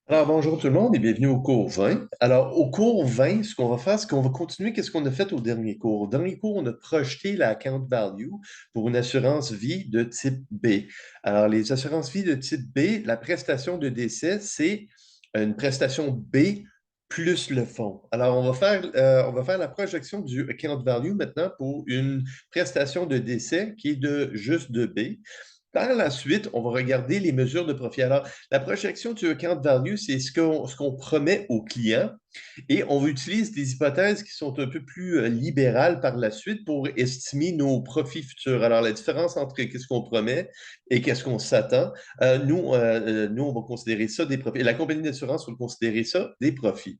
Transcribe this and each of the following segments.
Alors, bonjour tout le monde et bienvenue au cours 20. Alors, au cours 20, ce qu'on va faire, c'est qu'on va continuer qu'est-ce qu'on a fait au dernier cours. Au dernier cours, on a projeté la account value pour une assurance vie de type B. Alors, les assurances vie de type B, la prestation de décès, c'est une prestation B plus le fonds. Alors, on va faire la projection du account value maintenant pour une prestation de décès qui est de juste de B. Par la suite, on va regarder les mesures de profit. Alors, la projection du account value, c'est ce qu'on promet au client et on utilise des hypothèses qui sont un peu plus libérales par la suite pour estimer nos profits futurs. Alors, la différence entre qu'est-ce qu'on promet et qu'est-ce qu'on s'attend, nous, on va considérer ça des profits. La compagnie d'assurance va considérer ça des profits.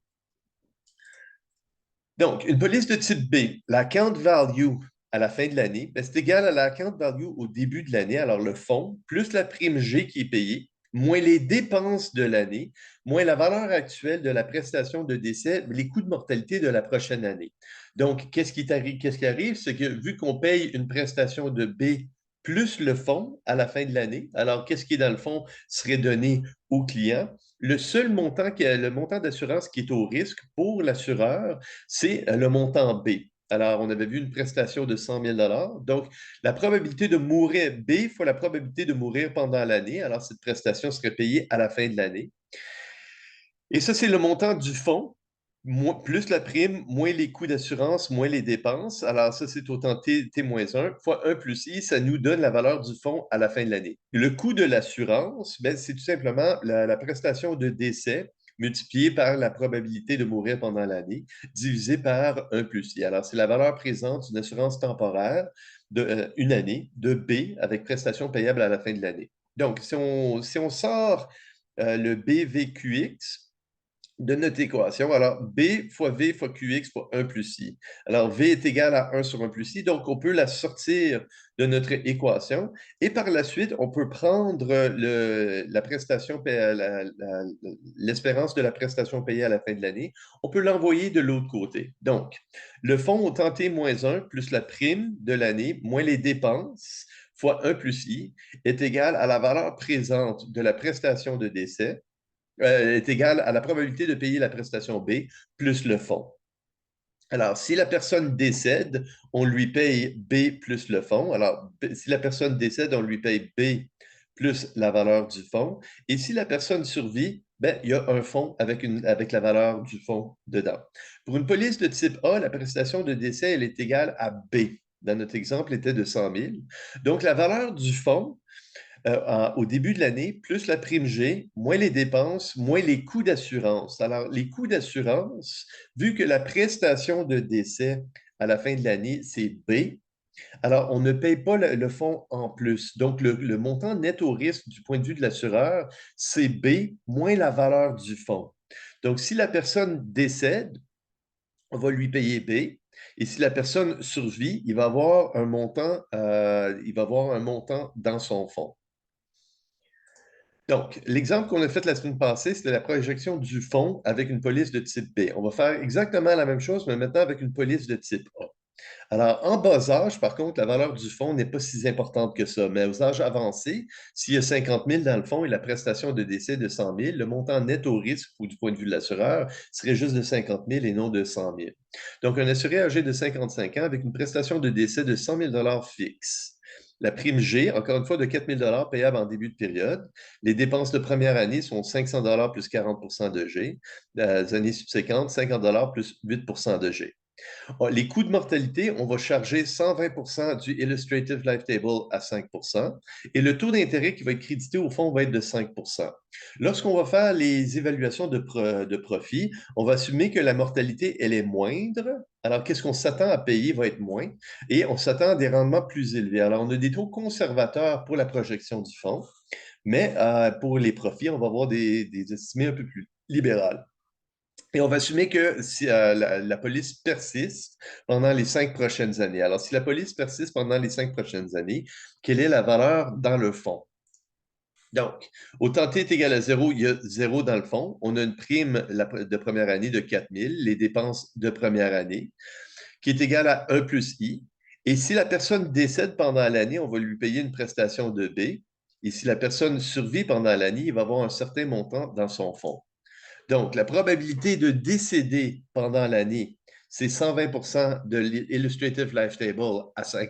Donc, une police de type B, l'account value à la fin de l'année, ben, c'est égal à l'account value au début de l'année, alors le fonds, plus la prime G qui est payée, moins les dépenses de l'année, moins la valeur actuelle de la prestation de décès, les coûts de mortalité de la prochaine année. Donc, qu'est-ce qui arrive? C'est que vu qu'on paye une prestation de B plus le fonds à la fin de l'année, alors qu'est-ce qui est dans le fonds serait donné au client? Le montant d'assurance qui est au risque pour l'assureur, c'est le montant B. Alors, on avait vu une prestation de 100 000. Donc, la probabilité de mourir B fois la probabilité de mourir pendant l'année. Alors, cette prestation serait payée à la fin de l'année. Et ça, c'est le montant du fonds, plus la prime, moins les coûts d'assurance, moins les dépenses. Alors, ça, c'est autant T-1 fois 1 plus I, ça nous donne la valeur du fonds à la fin de l'année. Le coût de l'assurance, ben, c'est tout simplement la prestation de décès multipliée par la probabilité de mourir pendant l'année, divisé par 1 plus I. Alors, c'est la valeur présente d'une assurance temporaire de une année de B avec prestation payable à la fin de l'année. Donc, si on sort le BVQX, de notre équation. Alors, B fois V fois QX fois 1 plus I. Alors, V est égal à 1 sur 1 plus I, donc on peut la sortir de notre équation. Et par la suite, on peut prendre la prestation, l'espérance de la prestation payée à la fin de l'année. On peut l'envoyer de l'autre côté. Donc, le fonds au temps T-1 plus la prime de l'année moins les dépenses fois 1 plus I est égal à la valeur présente de la prestation de décès est égale à la probabilité de payer la prestation B plus le fonds. Alors, si la personne décède, on lui paye B plus le fonds. Alors, si la personne décède, on lui paye B plus la valeur du fonds. Et si la personne survit, ben, il y a un fonds avec la valeur du fonds dedans. Pour une police de type A, la prestation de décès, elle est égale à B. Dans notre exemple, elle était de 100 000. Donc, la valeur du fonds, au début de l'année, plus la prime G, moins les dépenses, moins les coûts d'assurance. Alors, les coûts d'assurance, vu que la prestation de décès à la fin de l'année, c'est B, alors on ne paye pas le fonds en plus. Donc, le montant net au risque du point de vue de l'assureur, c'est B moins la valeur du fonds. Donc, si la personne décède, on va lui payer B. Et si la personne survit, il va avoir un montant dans son fonds. Donc, l'exemple qu'on a fait la semaine passée, c'était la projection du fonds avec une police de type B. On va faire exactement la même chose, mais maintenant avec une police de type A. Alors, en bas âge, par contre, la valeur du fonds n'est pas si importante que ça. Mais aux âges avancés, s'il y a 50 000 dans le fonds et la prestation de décès de 100 000, le montant net au risque, ou du point de vue de l'assureur, serait juste de 50 000 et non de 100 000. Donc, un assuré âgé de 55 ans avec une prestation de décès de 100 000 fixe. La prime G, encore une fois, de 4 000 payable en début de période. Les dépenses de première année sont 500 plus 40 de G. Les années subséquentes, 50 plus 8 de G. Les coûts de mortalité, on va charger 120 du Illustrative Life Table à 5 et le taux d'intérêt qui va être crédité au fond va être de 5. Lorsqu'on va faire les évaluations de profit, on va assumer que la mortalité, elle est moindre. Alors, qu'est-ce qu'on s'attend à payer va être moins et on s'attend à des rendements plus élevés. Alors, on a des taux conservateurs pour la projection du fonds, mais pour les profits, on va avoir des estimés un peu plus libérales. Et on va assumer que si la police persiste pendant les 5 prochaines années. Alors, si la police persiste pendant les 5 prochaines années, quelle est la valeur dans le fonds? Donc, au temps t est égal à 0, il y a 0 dans le fond. On a une prime de première année de 4 000, les dépenses de première année, qui est égale à 1 plus I. Et si la personne décède pendant l'année, on va lui payer une prestation de B. Et si la personne survit pendant l'année, il va avoir un certain montant dans son fonds. Donc, la probabilité de décéder pendant l'année, c'est 120 de l'Illustrative Life Table à 5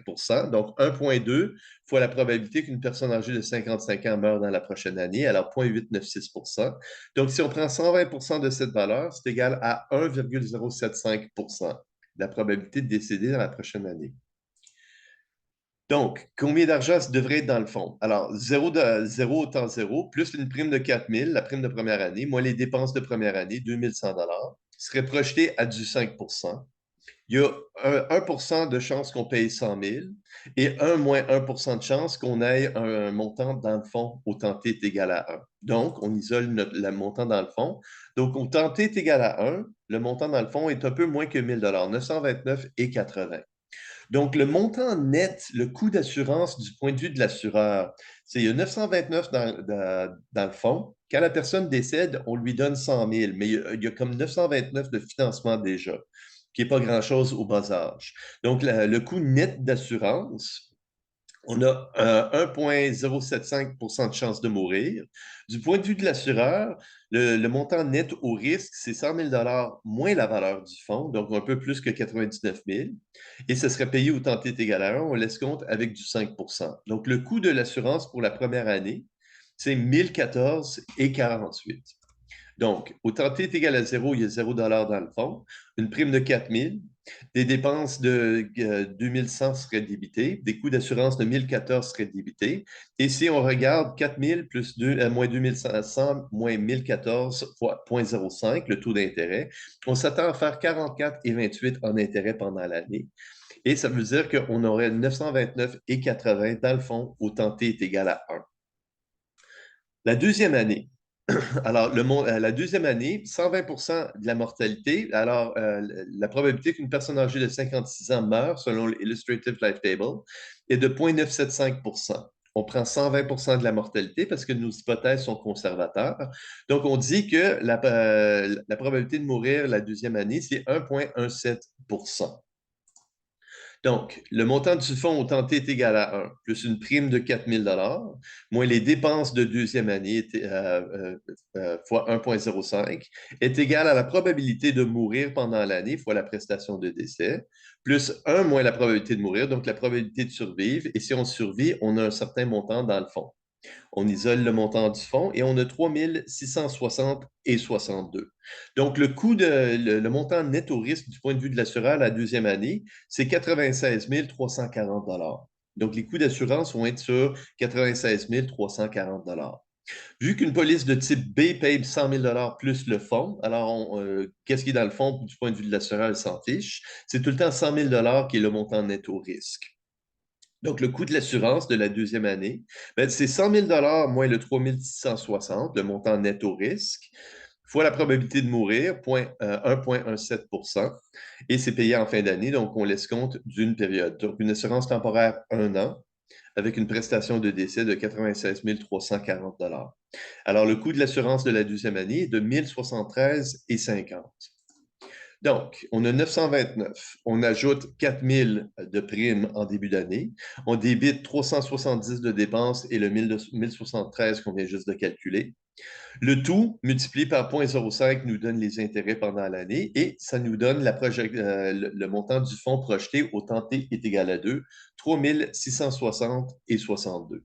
donc 1,2 fois la probabilité qu'une personne âgée de 55 ans meure dans la prochaine année, alors 0,896. Donc, si on prend 120 de cette valeur, c'est égal à 1,075 de la probabilité de décéder dans la prochaine année. Donc, combien d'argent ça devrait être dans le fond? Alors, 0 autant 0, plus une prime de 4 000, la prime de première année, moins les dépenses de première année, 2 100 serait projeté à du 5 Il y a 1 de chance qu'on paye 100 000 et 1 moins 1 de chance qu'on ait un montant dans le fond au tenté est égal à 1. Donc, on isole le montant dans le fond. Donc, au tenté est égal à 1, le montant dans le fond est un peu moins que 1 000 929,80. Donc, le montant net, le coût d'assurance du point de vue de l'assureur, c'est il y a 929 dans le fond. Quand la personne décède, on lui donne 100 000, mais il y a comme 929 de financement déjà, qui n'est pas grand-chose au bas âge. Donc, le coût net d'assurance, on a 1,075 de chance de mourir. Du point de vue de l'assureur, le montant net au risque, c'est 100 000 moins la valeur du fonds, donc un peu plus que 99 000. Et ce serait payé au tenté égal à 1, on laisse compte avec du 5 Donc, le coût de l'assurance pour la première année, c'est 1014,48. Donc, au tenté est égal à 0, il y a 0 dans le fond, une prime de 4 000, des dépenses de 2 100 seraient débitées, des coûts d'assurance de 1 014 seraient débités. Et si on regarde 4 000 plus moins 2 100 moins 1 014 fois 0,05, le taux d'intérêt, on s'attend à faire 44,28 en intérêt pendant l'année. Et ça veut dire qu'on aurait 929,80 dans le fond, au tenté est égal à 1. La deuxième année, alors, la deuxième année, 120 de la mortalité. Alors, la probabilité qu'une personne âgée de 56 ans meure, selon l'Illustrative Life Table, est de 0,975 On prend 120 de la mortalité parce que nos hypothèses sont conservateurs. Donc, on dit que la probabilité de mourir la deuxième année, c'est 1,17 donc, le montant du fonds au tenté est égal à 1, plus une prime de 4 000 moins les dépenses de deuxième année fois 1,05, est égal à la probabilité de mourir pendant l'année fois la prestation de décès, plus 1 moins la probabilité de mourir, donc la probabilité de survivre. Et si on survit, on a un certain montant dans le fond. On isole le montant du fonds et on a 3 660 et 62. Donc, le montant net au risque du point de vue de l'assureur la deuxième année, c'est 96 340 Donc, les coûts d'assurance vont être sur 96 340 Vu qu'une police de type B paye 100 000 plus le fonds, alors qu'est-ce qui est dans le fond du point de vue de l'assureur, il s'en fiche. C'est tout le temps 100 000 qui est le montant net au risque. Donc, le coût de l'assurance de la deuxième année, ben, c'est 100 000 moins le 3 660, le montant net au risque, fois la probabilité de mourir, 1,17 et c'est payé en fin d'année, donc on laisse compte d'une période. Donc, une assurance temporaire 1 an avec une prestation de décès de 96 340 Alors, le coût de l'assurance de la deuxième année est de 1073,50 donc, on a 929. On ajoute 4000 de primes en début d'année. On débite 370 de dépenses et le 1073 qu'on vient juste de calculer. Le tout multiplié par 0,05 nous donne les intérêts pendant l'année et ça nous donne le montant du fonds projeté au tenté est égal à 2, 3 660 et 62.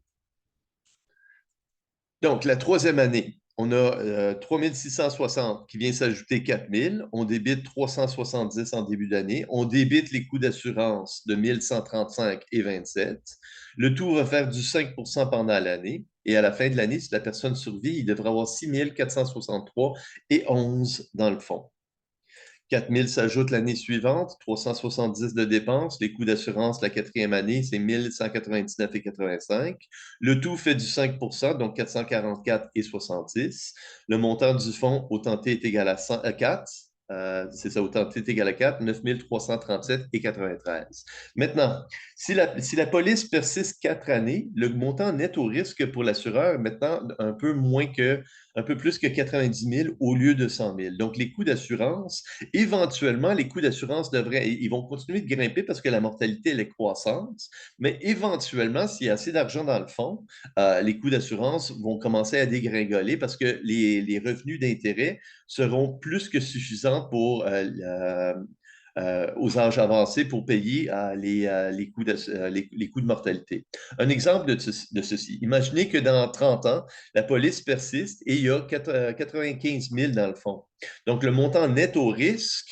Donc, la troisième année, on a 3 660 qui vient s'ajouter 4 000. On débite 370 en début d'année. On débite les coûts d'assurance de 1 135 et 27. Le tout va faire du 5 pendant l'année. Et à la fin de l'année, si la personne survit, il devrait avoir 6 463 et 11 dans le fond. 4 000 s'ajoutent l'année suivante, 370 de dépenses. Les coûts d'assurance la quatrième année, c'est 1 199,85. Le tout fait du 5 donc 444,66. Le montant du fonds au tenté est égal à 4. C'est ça, au tenté est égal à 4, 9 337,93. Maintenant, si la police persiste 4 années, le montant net au risque pour l'assureur est maintenant un peu plus que 90 000 au lieu de 100 000. Donc, les coûts d'assurance, éventuellement, les coûts d'assurance ils vont continuer de grimper parce que la mortalité, elle est croissante, mais éventuellement, s'il y a assez d'argent dans le fond, les coûts d'assurance vont commencer à dégringoler parce que les revenus d'intérêt seront plus que suffisantes pour aux âges avancés pour payer les coûts les coûts de mortalité. Un exemple de ceci. Imaginez que dans 30 ans, la police persiste et il y a 95 000 dans le fond. Donc, le montant net au risque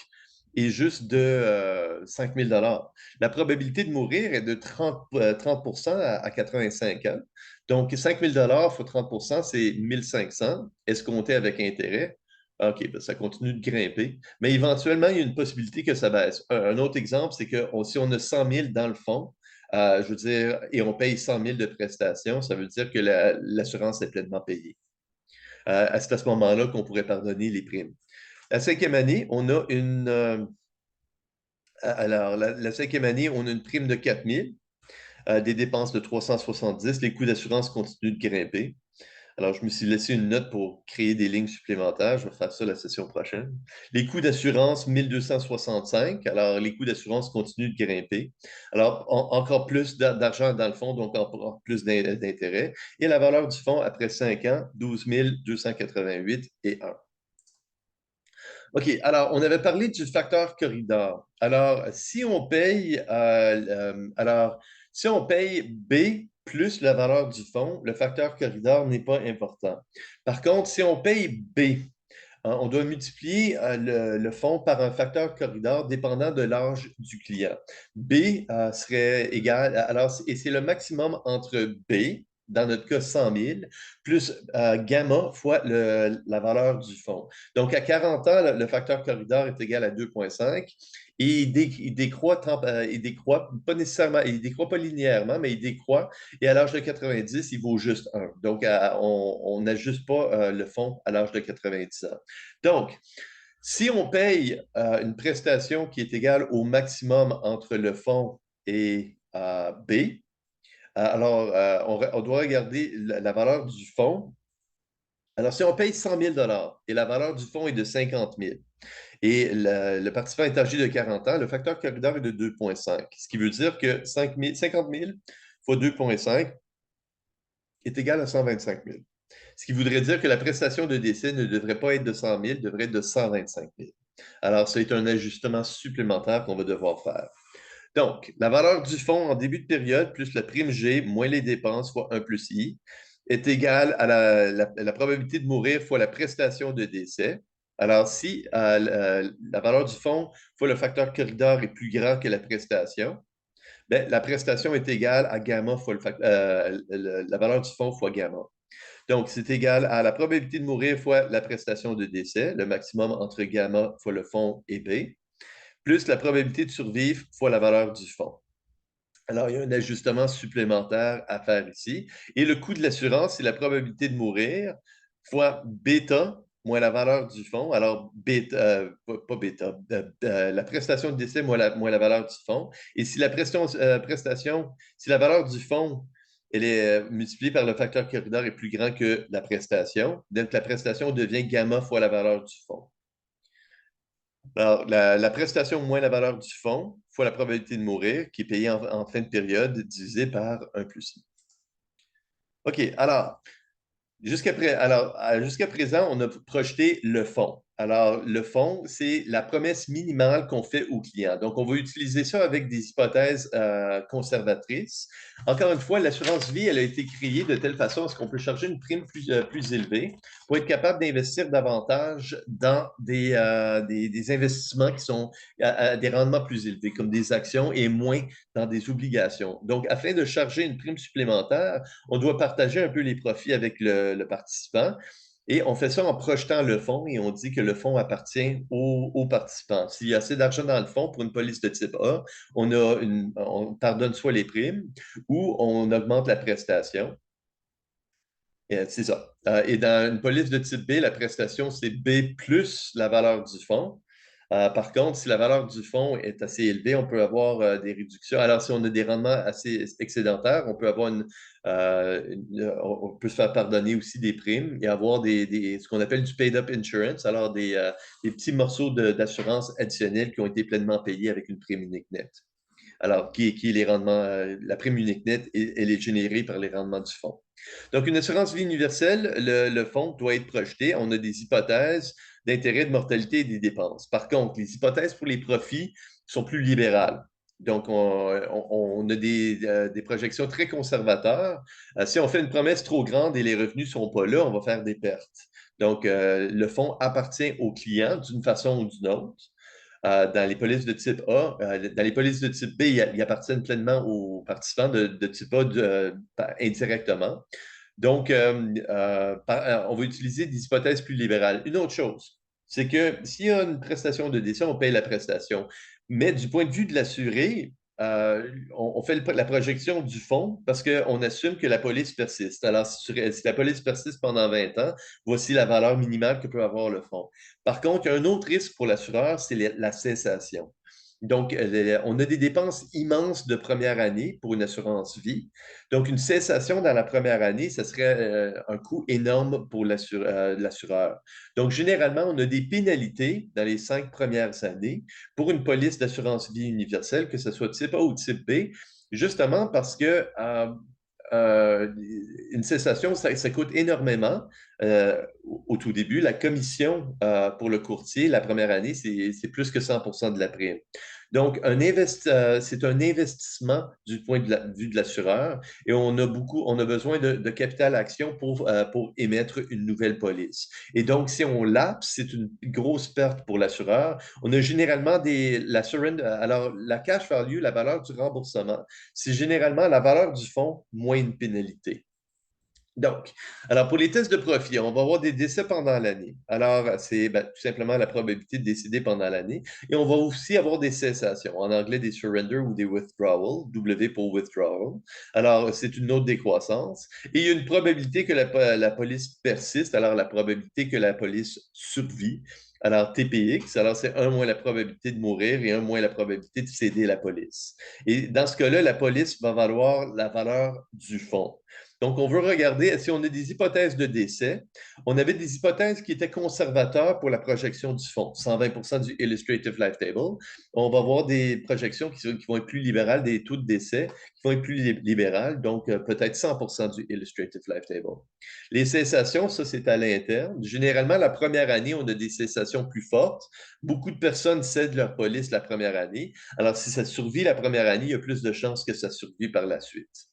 est juste de 5 000 $. La probabilité de mourir est de 30 à 85 ans. Donc, 5 000 fois 30 c'est 1 500, escompté avec intérêt. OK, ben, ça continue de grimper. Mais éventuellement, il y a une possibilité que ça baisse. Un autre exemple, c'est que si on a 100 000 dans le fond, je veux dire, et on paye 100 000 de prestations, ça veut dire que l'assurance est pleinement payée. C'est à ce moment-là qu'on pourrait pardonner les primes. La cinquième année, on a la cinquième année, on a une prime de 4 000, des dépenses de 370, les coûts d'assurance continuent de grimper. Alors, je me suis laissé une note pour créer des lignes supplémentaires. Je vais faire ça la session prochaine. Les coûts d'assurance, 1265. Alors, les coûts d'assurance continuent de grimper. Alors, encore plus d'argent dans le fonds, donc encore plus d'intérêt. Et la valeur du fonds, après 5 ans, 12 288 et 1. OK, alors, on avait parlé du facteur corridor. Alors, si on paye B plus la valeur du fonds, le facteur corridor n'est pas important. Par contre, si on paye B, hein, on doit multiplier le fonds par un facteur corridor dépendant de l'âge du client. B serait égal, alors, et c'est le maximum entre B, dans notre cas 100 000, plus gamma fois la valeur du fonds. Donc, à 40 ans, le facteur corridor est égal à 2,5 et il décroît, pas nécessairement, il décroît pas linéairement, mais il décroît et à l'âge de 90, il vaut juste 1. Donc, on n'ajuste pas le fonds à l'âge de 90 ans. Donc, si on paye une prestation qui est égale au maximum entre le fonds et B, alors on doit regarder la valeur du fonds. Alors, si on paye 100 000 et la valeur du fonds est de 50 000 et le participant est âgé de 40 ans, le facteur corridor est de 2,5, ce qui veut dire que 50 000 fois 2,5 est égal à 125 000. Ce qui voudrait dire que la prestation de décès ne devrait pas être de 100 000, devrait être de 125 000. Alors, c'est un ajustement supplémentaire qu'on va devoir faire. Donc, la valeur du fonds en début de période plus la prime G moins les dépenses fois 1 plus I est égale à la probabilité de mourir fois la prestation de décès. Alors, si la valeur du fonds fois le facteur corridor est plus grand que la prestation, bien, la prestation est égale à gamma fois la valeur du fonds fois gamma. Donc, c'est égal à la probabilité de mourir fois la prestation de décès, le maximum entre gamma fois le fonds et B, plus la probabilité de survivre fois la valeur du fonds. Alors, il y a un ajustement supplémentaire à faire ici. Et le coût de l'assurance, c'est la probabilité de mourir fois bêta moins la valeur du fonds. Alors, bêta, pas bêta, la prestation de décès moins la valeur du fonds. Et si la si la valeur du fonds, elle est multipliée par le facteur corridor est plus grand que la prestation, donc la prestation devient gamma fois la valeur du fonds. Alors, la prestation moins la valeur du fonds fois la probabilité de mourir, qui est payée en fin de période, divisé par 1 plus I. OK, alors, jusqu'à présent, on a projeté le fonds. Alors, le fonds, c'est la promesse minimale qu'on fait au client. Donc, on va utiliser ça avec des hypothèses conservatrices. Encore une fois, l'assurance vie, elle a été créée de telle façon à ce qu'on peut charger une prime plus élevée pour être capable d'investir davantage dans des investissements qui sont à des rendements plus élevés, comme des actions et moins dans des obligations. Donc, afin de charger une prime supplémentaire, on doit partager un peu les profits avec le participant. Et on fait ça en projetant le fonds et on dit que le fonds appartient aux participants. S'il y a assez d'argent dans le fonds pour une police de type A, on pardonne soit les primes ou on augmente la prestation. C'est ça. Et dans une police de type B, la prestation, c'est B plus la valeur du fonds. Par contre, si la valeur du fonds est assez élevée, on peut avoir des réductions. Alors, si on a des rendements assez excédentaires, on peut avoir on peut se faire pardonner aussi des primes et avoir ce qu'on appelle du paid-up insurance, alors des petits morceaux d'assurance additionnels qui ont été pleinement payés avec une prime unique nette. Alors, qui est les rendements, la prime unique nette, elle est générée par les rendements du fonds. Donc, une assurance vie universelle, le fonds doit être projeté. On a des hypothèses d'intérêt, de mortalité et des dépenses. Par contre, les hypothèses pour les profits sont plus libérales. Donc, on a des projections très conservateurs. Si on fait une promesse trop grande et les revenus ne sont pas là, on va faire des pertes. Donc, le fonds appartient au client d'une façon ou d'une autre. Dans les polices de type A, dans les polices de type B, ils appartiennent pleinement aux participants de type A indirectement. Donc, on va utiliser des hypothèses plus libérales. Une autre chose, c'est que s'il y a une prestation de décès, on paye la prestation. Mais du point de vue de l'assuré, on fait la projection du fonds parce qu'on assume que la police persiste. Alors, si la police persiste pendant 20 ans, voici la valeur minimale que peut avoir le fonds. Par contre, il y a un autre risque pour l'assureur, c'est la cessation. Donc, on a des dépenses immenses de première année pour une assurance vie. Donc, une cessation dans la première année, ce serait un coût énorme pour l'assureur. Donc, généralement, on a des pénalités dans les 5 premières années pour une police d'assurance vie universelle, que ce soit type A ou type B, justement parce que euh, une cessation, ça coûte énormément au tout début. La commission pour le courtier, la première année, c'est plus que 100% de la prime. Donc, c'est un investissement du point de vue de l'assureur et on a besoin de capital action pour émettre une nouvelle police. Et donc, si on lapse, c'est une grosse perte pour l'assureur. On a généralement alors la cash value, la valeur du remboursement, c'est généralement la valeur du fonds moins une pénalité. Donc, alors pour les tests de profit, on va avoir des décès pendant l'année. Alors, c'est tout simplement la probabilité de décéder pendant l'année. Et on va aussi avoir des cessations, en anglais des surrender ou des withdrawal, W pour withdrawal. Alors, c'est une autre décroissance. Et il y a une probabilité que la police persiste, alors la probabilité que la police survit. Alors, TPX, alors c'est un moins la probabilité de mourir et un moins la probabilité de céder la police. Et dans ce cas-là, la police va valoir la valeur du fonds. Donc, on veut regarder si on a des hypothèses de décès. On avait des hypothèses qui étaient conservateurs pour la projection du fonds, 120% du Illustrative Life Table. On va voir des projections qui vont être plus libérales, des taux de décès qui vont être plus libérales, donc peut-être 100% du Illustrative Life Table. Les cessations, ça, c'est à l'interne. Généralement, la première année, on a des cessations plus fortes. Beaucoup de personnes cèdent leur police la première année. Alors, si ça survit la première année, il y a plus de chances que ça survit par la suite.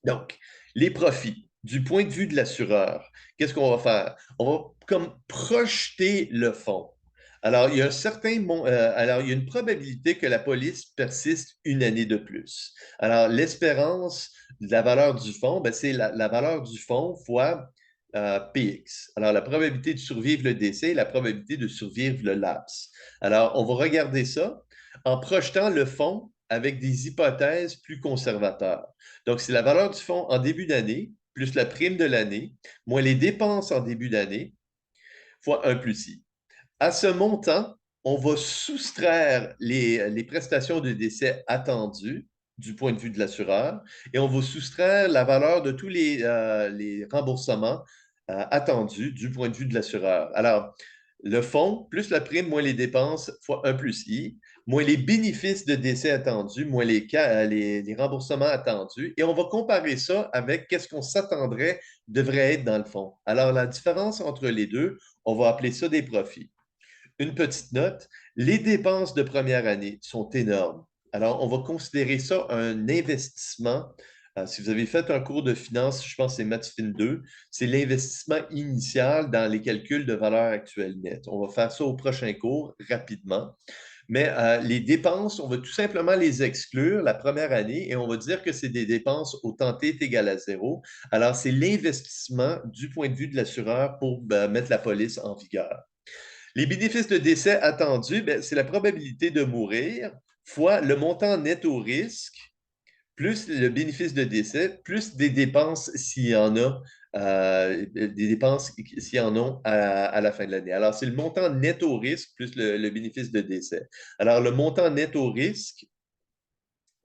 Donc, les profits, du point de vue de l'assureur, qu'est-ce qu'on va faire? On va comme projeter le fonds. Alors, il y a une probabilité que la police persiste une année de plus. Alors, l'espérance de la valeur du fonds, c'est la valeur du fonds fois PX. Alors, la probabilité de survivre le décès et la probabilité de survivre le lapse. Alors, on va regarder ça en projetant le fonds avec des hypothèses plus conservateurs. Donc, c'est la valeur du fonds en début d'année, plus la prime de l'année, moins les dépenses en début d'année, fois 1 plus I. À ce montant, on va soustraire les prestations de décès attendues du point de vue de l'assureur et on va soustraire la valeur de tous les remboursements attendus du point de vue de l'assureur. Alors, le fonds, plus la prime, moins les dépenses, fois 1 plus I, moins les bénéfices de décès attendus, moins les remboursements attendus. Et on va comparer ça avec qu'est-ce qu'on s'attendrait devrait être dans le fonds. Alors, la différence entre les deux, on va appeler ça des profits. Une petite note, les dépenses de première année sont énormes. Alors, on va considérer ça un investissement. Si vous avez fait un cours de finance, je pense que c'est MathFin 2, c'est l'investissement initial dans les calculs de valeur actuelle nette. On va faire ça au prochain cours rapidement. Mais les dépenses, on va tout simplement les exclure la première année et on va dire que c'est des dépenses au temps t est égal à 0. Alors, c'est l'investissement du point de vue de l'assureur pour mettre la police en vigueur. Les bénéfices de décès attendus, c'est la probabilité de mourir fois le montant net au risque, plus le bénéfice de décès, plus des dépenses s'il y en a, des dépenses s'il y en a à la fin de l'année. Alors, c'est le montant net au risque plus le bénéfice de décès. Alors, le montant net au risque,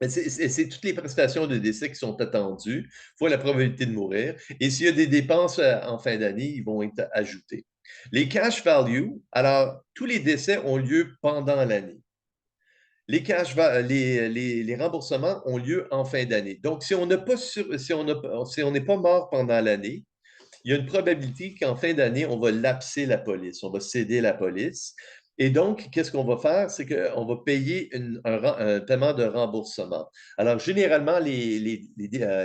c'est toutes les prestations de décès qui sont attendues, fois la probabilité de mourir. Et s'il y a des dépenses en fin d'année, ils vont être ajoutés. Les cash value, alors, tous les décès ont lieu pendant l'année. Les remboursements ont lieu en fin d'année. Donc, si on n'est pas mort pendant l'année, il y a une probabilité qu'en fin d'année, on va lapser la police, on va céder la police. Et donc, qu'est-ce qu'on va faire? C'est qu'on va payer un paiement de remboursement. Alors, généralement, il y a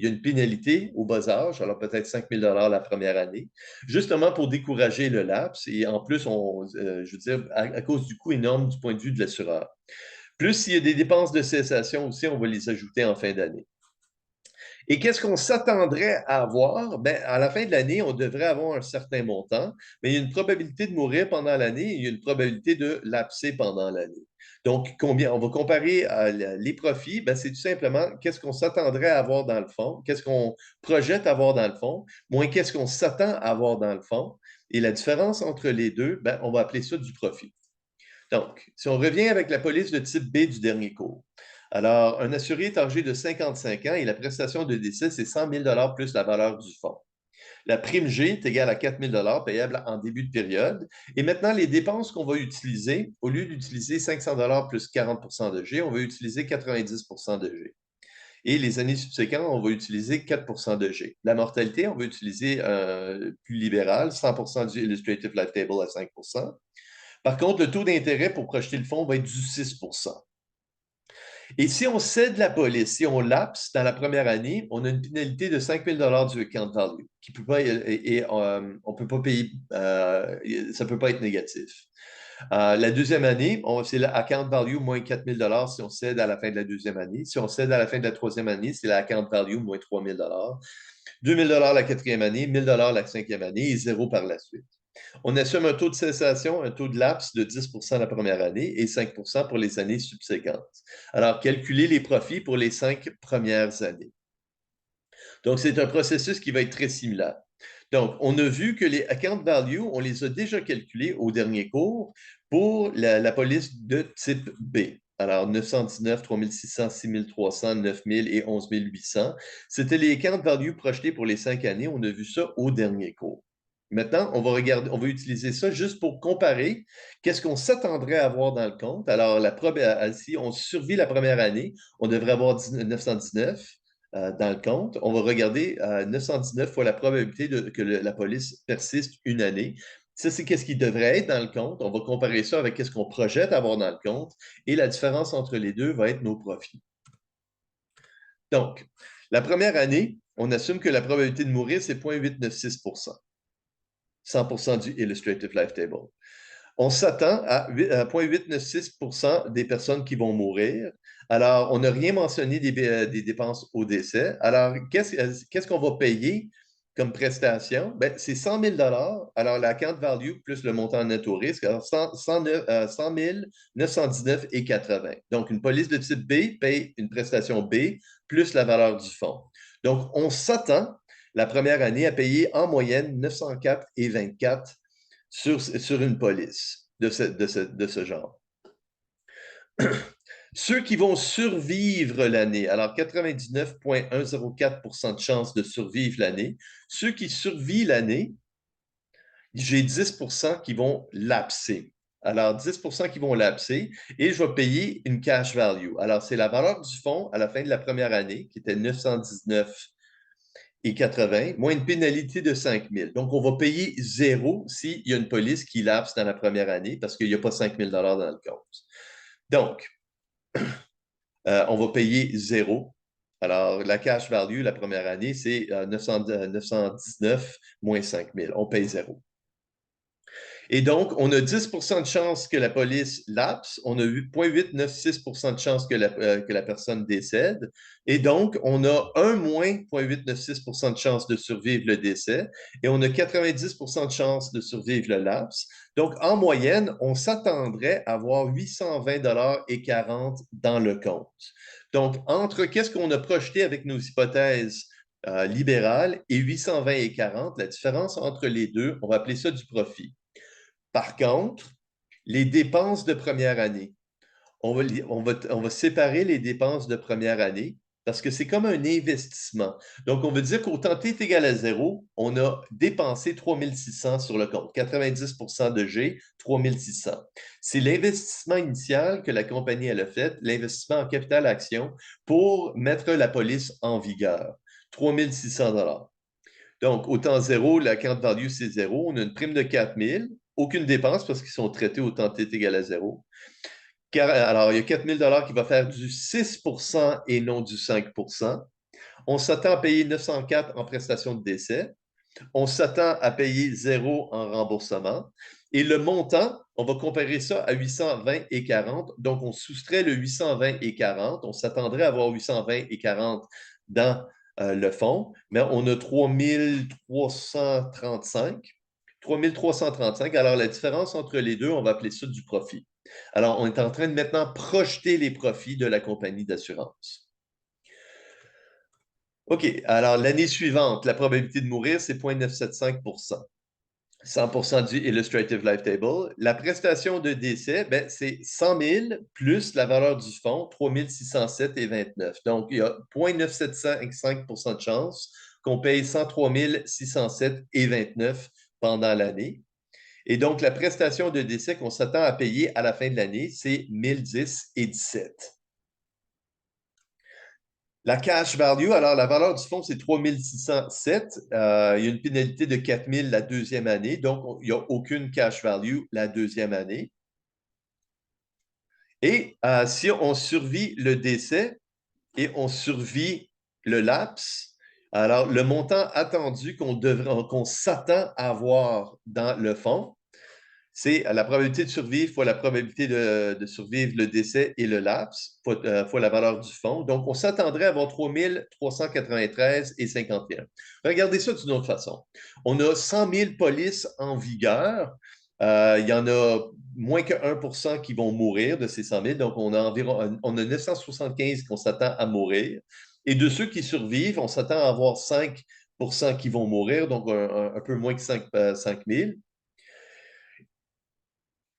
une pénalité au bas âge, alors peut-être 5 000 la première année, justement pour décourager le lapse. Et en plus, je veux dire, à cause du coût énorme du point de vue de l'assureur. Plus s'il y a des dépenses de cessation aussi, on va les ajouter en fin d'année. Et qu'est-ce qu'on s'attendrait à avoir? Ben, à la fin de l'année, on devrait avoir un certain montant, mais il y a une probabilité de mourir pendant l'année et il y a une probabilité de lapser pendant l'année. Donc, combien? On va comparer les profits. Ben, c'est tout simplement qu'est-ce qu'on s'attendrait à avoir dans le fond, qu'est-ce qu'on projette avoir dans le fond, moins qu'est-ce qu'on s'attend à avoir dans le fond. Et la différence entre les deux, ben, on va appeler ça du profit. Donc, si on revient avec la police de type B du dernier cours, alors, un assuré est âgé de 55 ans et la prestation de décès, c'est 100 000 plus la valeur du fonds. La prime G est égale à 4 000 payable en début de période. Et maintenant, les dépenses qu'on va utiliser, au lieu d'utiliser 500 plus 40 de G, on va utiliser 90 de G. Et les années subséquentes, on va utiliser 4 de G. La mortalité, on va utiliser plus libéral, 100 du Illustrative Life Table à 5. Par contre, le taux d'intérêt pour projeter le fonds va être du 6. Et si on cède la police, si on lapse dans la première année, on a une pénalité de 5 000 du account value, qui peut pas, on peut pas payer, ça peut pas être négatif. La deuxième année, c'est l'account value moins 4 000 si on cède à la fin de la deuxième année. Si on cède à la fin de la troisième année, c'est l'account value moins 3 000 2 000 la quatrième année, 1 000 la cinquième année et zéro par la suite. On assume un taux de cessation, un taux de lapse de 10 la première année et 5 pour les années subséquentes. Alors, calculez les profits pour les 5 premières années. Donc, c'est un processus qui va être très similaire. Donc, on a vu que les account values, on les a déjà calculés au dernier cours pour la police de type B. Alors, 919, 3600, 6300, 9000 et 11800. C'était les account values projetés pour les 5 années. On a vu ça au dernier cours. Maintenant, on va utiliser ça juste pour comparer qu'est-ce qu'on s'attendrait à avoir dans le compte. Alors, si on survit la première année, on devrait avoir 919 dans le compte. On va regarder 919 fois la probabilité que la police persiste une année. Ça, c'est qu'est-ce qui devrait être dans le compte. On va comparer ça avec qu'est-ce qu'on projette avoir dans le compte. Et la différence entre les deux va être nos profits. Donc, la première année, on assume que la probabilité de mourir, c'est 0,896 100 du Illustrative Life Table. On s'attend à 0,896 des personnes qui vont mourir. Alors, on n'a rien mentionné des dépenses au décès. Alors, qu'est-ce qu'on va payer comme prestation? Ben, c'est 100 000 alors la account value plus le montant net au risque. Alors, 100 919 et 80. Donc, une police de type B paye une prestation B plus la valeur du fonds. Donc, on s'attend la première année à payer en moyenne 904 et 24 sur une police de ce genre. Ceux qui vont survivre l'année, alors 99,104 de chances de survivre l'année. Ceux qui survivent l'année, j'ai 10 qui vont lapser. Alors, 10 qui vont lapser et je vais payer une cash value. Alors, c'est la valeur du fonds à la fin de la première année qui était 919 et 80, moins une pénalité de 5 000. Donc, on va payer zéro s'il y a une police qui lapse dans la première année parce qu'il n'y a pas 5 000 dans le compte. Donc, on va payer zéro. Alors, la cash value, la première année, c'est 919 moins 5 000. On paye zéro. Et donc, on a 10 de chance que la police lapse, on a 0,896 de chance que la personne décède, et donc, on a moins 0,896 de chance de survivre le décès, et on a 90 de chance de survivre le lapse. Donc, en moyenne, on s'attendrait à avoir 820 et 40 dans le compte. Donc, entre qu'est-ce qu'on a projeté avec nos hypothèses libérales et 820 et 40, la différence entre les deux, on va appeler ça du profit. Par contre, les dépenses de première année, on va séparer les dépenses de première année parce que c'est comme un investissement. Donc, on veut dire qu'au temps t est égal à 0, on a dépensé 3 600 sur le compte. 90 de G, 3 600. C'est l'investissement initial que la compagnie a fait, l'investissement en capital action pour mettre la police en vigueur. 3 600 $. Donc, au temps zéro, l'account value, c'est zéro. On a une prime de 4 000. Aucune dépense parce qu'ils sont traités au temps t est égal à zéro. Alors, il y a 4 000 qui va faire du 6 et non du 5 On s'attend à payer 904 en prestation de décès. On s'attend à payer zéro en remboursement. Et le montant, on va comparer ça à 820 et 40. Donc, on soustrait le 820 et 40. On s'attendrait à avoir 820 et 40 dans le fonds, mais on a 3335. 3335. Alors, la différence entre les deux, on va appeler ça du profit. Alors, on est en train de maintenant projeter les profits de la compagnie d'assurance. OK, alors l'année suivante, la probabilité de mourir, c'est 0,975 100 du Illustrative Life Table. La prestation de décès, ben, c'est 100 000 plus la valeur du fonds, 3 607,29. Donc, il y a 0,975 de chance qu'on paye 103 607,29 pendant l'année. Et donc, la prestation de décès qu'on s'attend à payer à la fin de l'année, c'est 1010,17. La cash value, alors la valeur du fonds, c'est 3 607. Il y a une pénalité de 4 000 la deuxième année, donc il n'y a aucune cash value la deuxième année. Et si on survit le décès et on survit le lapse, alors le montant attendu qu'on s'attend à avoir dans le fonds, c'est la probabilité de survivre fois la probabilité de survivre le décès et le lapse fois la valeur du fonds. Donc, on s'attendrait à avoir 3 393,51. Regardez ça d'une autre façon. On a 100 000 polices en vigueur. Il y en a moins que 1 qui vont mourir de ces 100 000. Donc, on a 975 qu'on s'attend à mourir. Et de ceux qui survivent, on s'attend à avoir 5 qui vont mourir, donc un peu moins que 5 000.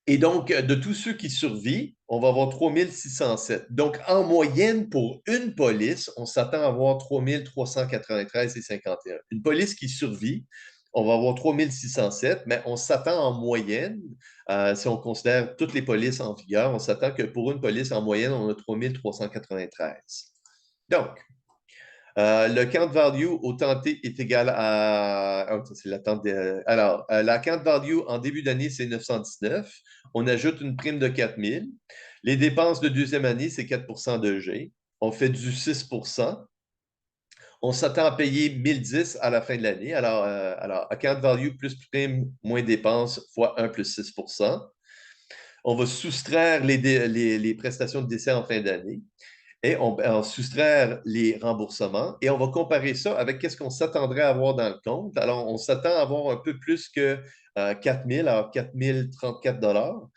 Et donc, de tous ceux qui survivent, on va avoir 3 607. Donc, en moyenne, pour une police, on s'attend à avoir 3 393,51. Une police qui survit, on va avoir 3 607, mais on s'attend en moyenne, si on considère toutes les polices en vigueur, on s'attend que pour une police, en moyenne, on a 3 393. Donc, le count value au temps T est égal à. C'est alors, la count value en début d'année, c'est 919. On ajoute une prime de 4000. Les dépenses de deuxième année, c'est 4 de G. On fait du 6 On s'attend à payer 1010 à la fin de l'année. Alors, account value plus prime moins dépenses fois 1 plus 6 On va soustraire les prestations de décès en fin d'année et on soustraire les remboursements et on va comparer ça avec ce qu'on s'attendrait à avoir dans le compte. Alors, on s'attend à avoir un peu plus que 4 000, alors 4 034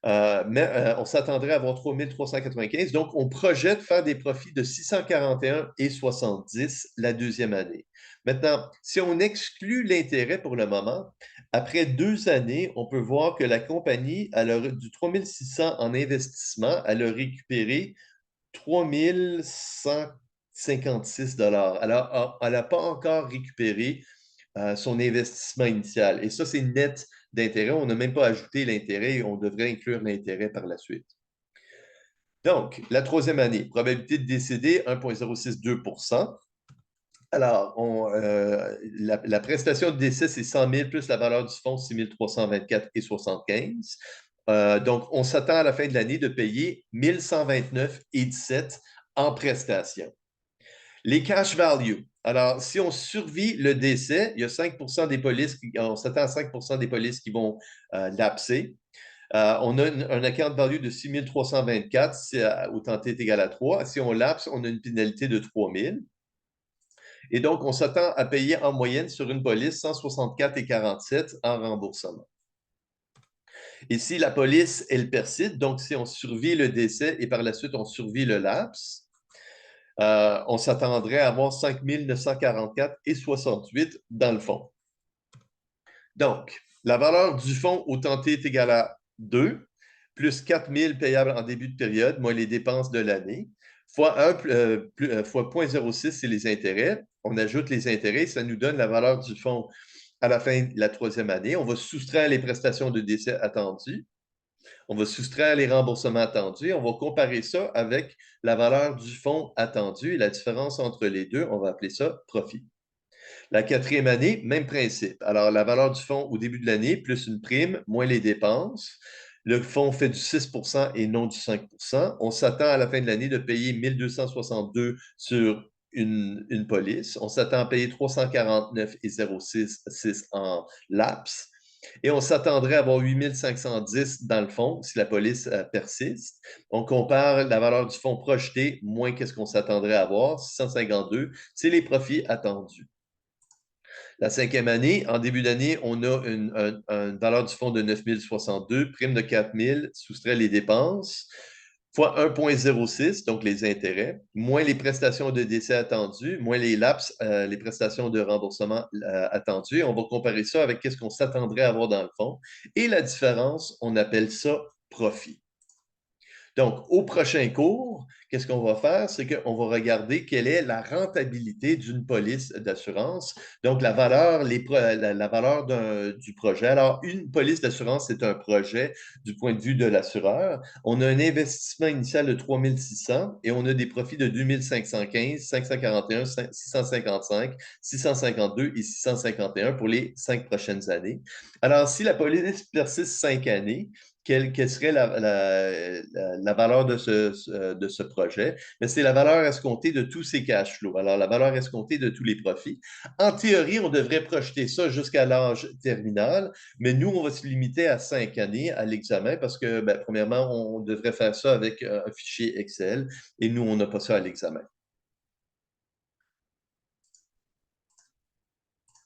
mais on s'attendrait à avoir 3 395. Donc, on projette faire des profits de 641,70 la deuxième année. Maintenant, si on exclut l'intérêt pour le moment, après 2 années, on peut voir que la compagnie, elle a du 3 600 en investissement, elle a récupéré 3 156 Alors, elle n'a pas encore récupéré son investissement initial. Et ça, c'est net d'intérêt. On n'a même pas ajouté l'intérêt et on devrait inclure l'intérêt par la suite. Donc, la troisième année, probabilité de décéder 1,062 Alors, la prestation de décès, c'est 100 000 plus la valeur du fonds, 6 324,75. Donc, on s'attend à la fin de l'année de payer 1129,17 en prestation. Les cash value. Alors, si on survit le décès, il y a 5 des polices, on s'attend à 5 des polices qui vont lapser. On a un account value de 6 324 si au temps t est égal à 3. Si on lapse, on a une pénalité de 3 000. Et donc, on s'attend à payer en moyenne sur une police 164,47 en remboursement. Et si la police, elle persiste, donc si on survit le décès et par la suite on survit le lapse, on s'attendrait à avoir 5 944,68 dans le fonds. Donc, la valeur du fonds au temps T est égale à 2, plus 4 000 payables en début de période, moins les dépenses de l'année, fois 0,06, c'est les intérêts. On ajoute les intérêts, ça nous donne la valeur du fonds à la fin de la troisième année. On va soustraire les prestations de décès attendues. On va soustraire les remboursements attendus. On va comparer ça avec la valeur du fonds attendu. Et la différence entre les deux, on va appeler ça profit. La quatrième année, même principe. Alors, la valeur du fonds au début de l'année, plus une prime, moins les dépenses. Le fonds fait du 6 et non du 5. On s'attend à la fin de l'année de payer 1262 sur une police. On s'attend à payer 349,06 en laps. Et on s'attendrait à avoir 8510 dans le fonds si la police persiste. On compare la valeur du fonds projeté moins qu'est-ce qu'on s'attendrait à avoir, 652, c'est les profits attendus. La cinquième année, en début d'année, on a une valeur du fonds de 9 062, prime de 4 000, soustrait les dépenses, fois 1,06, donc les intérêts, moins les prestations de décès attendues, moins les laps, les prestations de remboursement attendues. On va comparer ça avec ce qu'on s'attendrait à avoir dans le fonds. Et la différence, on appelle ça profit. Donc, au prochain cours, qu'est-ce qu'on va faire? C'est qu'on va regarder quelle est la rentabilité d'une police d'assurance, donc la valeur, la valeur du projet. Alors, une police d'assurance, c'est un projet du point de vue de l'assureur. On a un investissement initial de 3 600 et on a des profits de 2 515, 541, 655, 652 et 651 pour les 5 prochaines années. Alors, si la police persiste 5 années, quelle serait la valeur de ce projet? Mais c'est la valeur escomptée de tous ces cash flows. Alors, la valeur escomptée de tous les profits. En théorie, on devrait projeter ça jusqu'à l'âge terminal, mais nous, on va se limiter à 5 années à l'examen parce que, premièrement, on devrait faire ça avec un fichier Excel et nous, on n'a pas ça à l'examen.